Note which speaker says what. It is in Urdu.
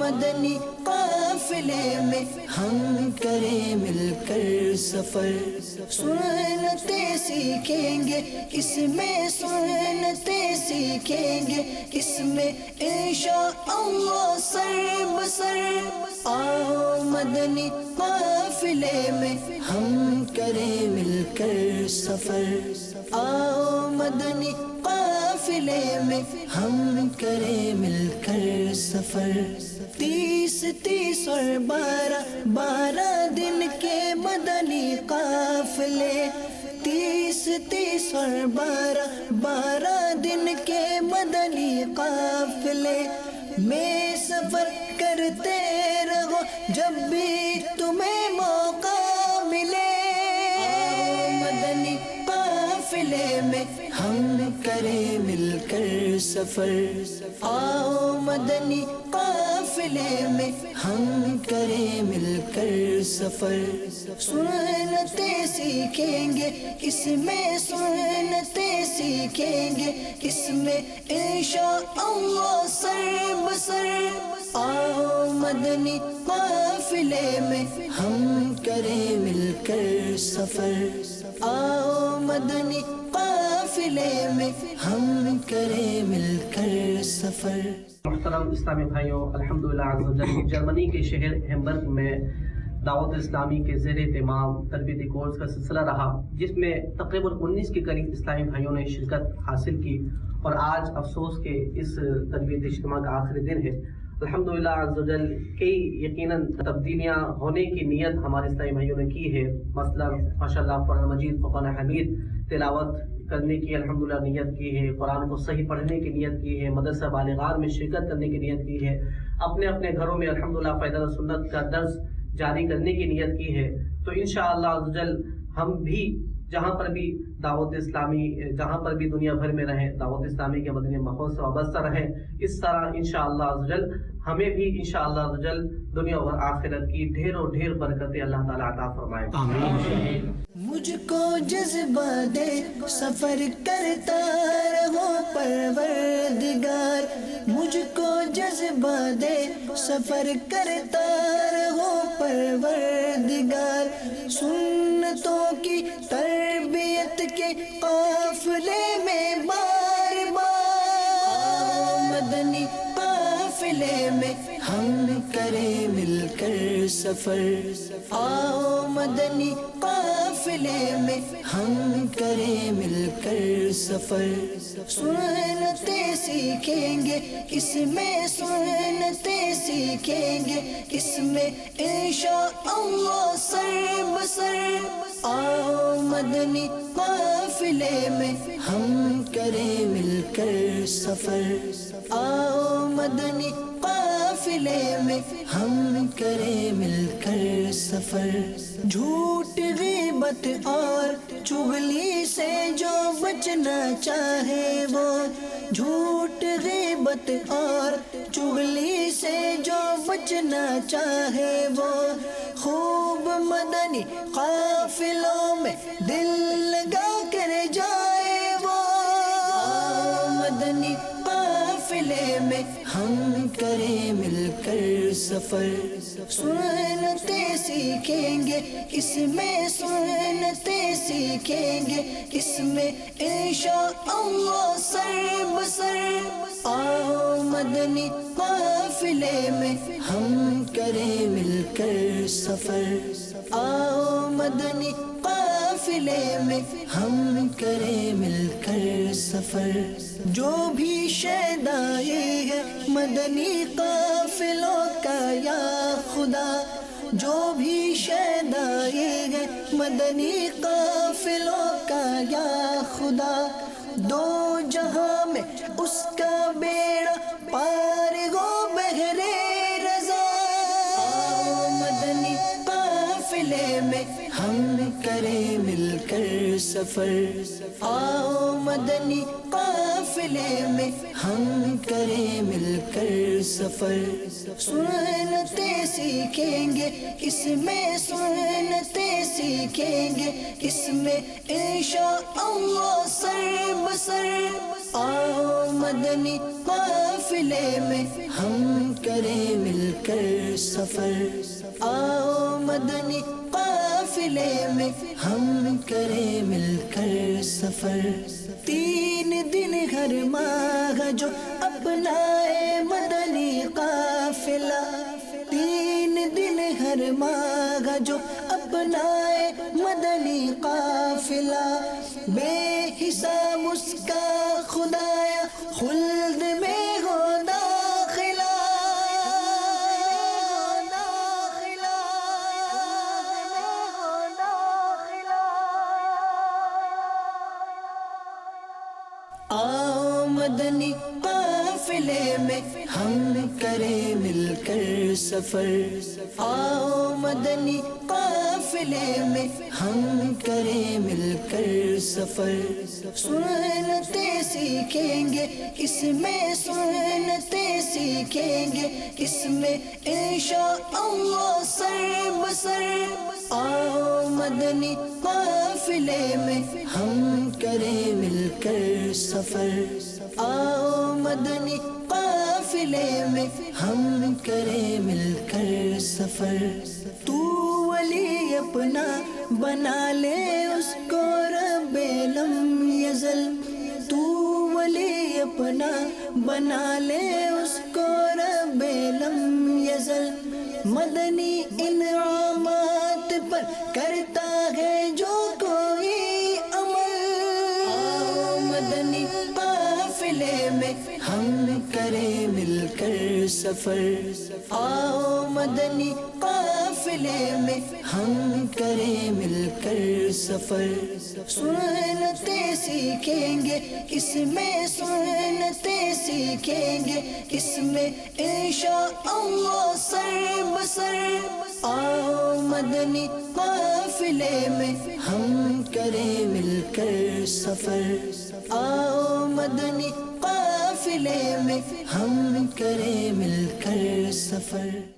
Speaker 1: مدنی قافلے میں ہم کریں مل کر سفر. سنتیں سیکھیں گے اس میں، سنتیں سیکھیں گے اس میں انشاءاللہ سر بسر. آؤ مدنی قافلے میں ہم کریں مل کر سفر. آؤ مدنی قافلے میں ہم کریں مل کر سفر. 30 اور 12 دن کے مدنی قافلے، 30 اور 12 دن کے مدنی قافلے میں سفر کرتے رہو جب بھی تمہیں موقع ملے. مدنی قافلے میں ہم کریں مل کر سفر. آؤ مدنی قافلے میں ہم کریں مل کر سفر. سنتیں سیکھیں گے اس میں، سنتیں سیکھیں گے اس میں انشاءاللہ سر بسر. آؤ مدنی قافلے میں ہم کریں مل کر سفر. آؤ مدنی قافلے میں ہم کریں مل کر سفر.
Speaker 2: محترم اسلامی بھائیوں، الحمدللہ عز و جل جرمنی کے شہر ہیمبرگ میں دعوت اسلامی کے زیر اہتمام تربیتی کورس کا سلسلہ رہا، جس میں تقریباً 19 کے قریب اسلامی بھائیوں نے شرکت حاصل کی. اور آج افسوس کہ اس تربیتی اجتماع کا آخری دن ہے. الحمدللہ عز و جل کئی یقیناً تبدیلیاں ہونے کی نیت ہمارے اسلامی بھائیوں نے کی ہے. مثلا ماشاءاللہ قرآن مجید فقان حمید تلاوت کرنے کی الحمدللہ نیت کی ہے، قرآن کو صحیح پڑھنے کی نیت کی ہے، مدرسہ بالغار میں شرکت کرنے کی نیت کی ہے، اپنے اپنے گھروں میں الحمدللہ فیضان سنت کا درس جاری کرنے کی نیت کی ہے. تو انشاءاللہ عز و جل ہم بھی جہاں پر بھی دعوت اسلامی، جہاں پر بھی دنیا بھر میں رہیں، دعوت اسلامی کے مدنی ماحول سے وابستہ رہیں. اس طرح انشاءاللہ عز و جل ہمیں بھی انشاءاللہ عز و جل دنیا اور آخرت کی ڈھیر برکتیں اللہ تعالیٰ عطا فرمائے. آمین.
Speaker 1: مجھ کو جذبہ دے سفر کرتا رہو پروردگار. مجھ کو جذبہ دے سفر کرتا رہو پروردگار. سنتوں کی تربیت کے قافلے میں بار بار مدنی قافلے میں ہم کریں مل کر سفر. آؤ مدنی قافلے میں ہم کریں مل کر سفر. سنتیں سیکھیں گے اس میں، سنتیں سیکھیں گے اس میں انشاءاللہ سر بسر. آؤ مدنی قافلے میں ہم کریں مل کر سفر. آؤ مدنی قافلے میں ہم کریں مل کر سفر. جھوٹ غیبت اور چغلی سے جو بچنا چاہے وہ، جھوٹ غیبت اور چغلی سے جو بچنا چاہے وہ، خوب مدنی قافلوں میں دل لگا کر جائے وہ. مدنی قافلے میں ہم کریں مل کر سفر. سنتیں سیکھیں گے اس میں، سنتیں سیکھیں گے اس میں انشاءاللہ سر بسر. آؤ مدنی قافلے میں ہم کریں مل کر سفر. آؤ مدنی قافلے میں ہم کریں مل کر سفر. جو بھی شیدائی ہے مدنی قافلوں کا یا خدا، جو بھی شیدائی ہے مدنی قافلوں کا یا خدا، دو جہاں میں اس کا بیڑا پار ہو بہرے رضا. مدنی قافلے میں ہم کریں مل کر سفر. آؤ مدنی قافلے میں ہم کریں مل کر سفر. سنتیں سیکھیں گے اس میں، سنتیں سیکھیں گے اس میں انشاءاللہ سر بسر. آؤ مدنی قافلے میں ہم کریں مل کر سفر، آؤ مدنی قافلے میں ہم کریں مل کر سفر۔ 3 دن ہر ماہ جو اپنائے مدنی قافلہ، 3 دن ہر ماہ جو اپنائے مدنی قافلہ، بے حساب اس کا خدایا خلد میں ہو داخلہ۔ آؤ مدنی قافلے میں ہم کریں مل کر سفر، آؤ مدنی قافلے میں ہم کریں مل کر سفر۔ سنتیں سیکھیں گے اس میں، سنتیں سیکھیں گے اس میں انشاءاللہ سر بسر۔ آؤ مدنی قافلے میں ہم کریں مل کر سفر، آؤ مدنی قافلے میں ہم کریں مل کر سفر۔ تو ولی اپنا بنا لے اس کو رب لم یزل، تو ولی اپنا بنا لے اس کو رب لم یزل۔ مدنی انعامات پر کرتا ہے جو کوئی عمل، آؤ مدنی قافلے میں ہم کریں مل کر سفر، آؤ مدنی قافلے میں ہم کریں مل کر سفر۔ سنتیں سیکھیں گے اس میں، سنتیں سیکھیں گے اس میں انشاءاللہ سر بسر۔ آؤ مدنی قافلے میں ہم کریں مل کر سفر، آؤ مدنی قافلے میں ہم کریں مل کر سفر۔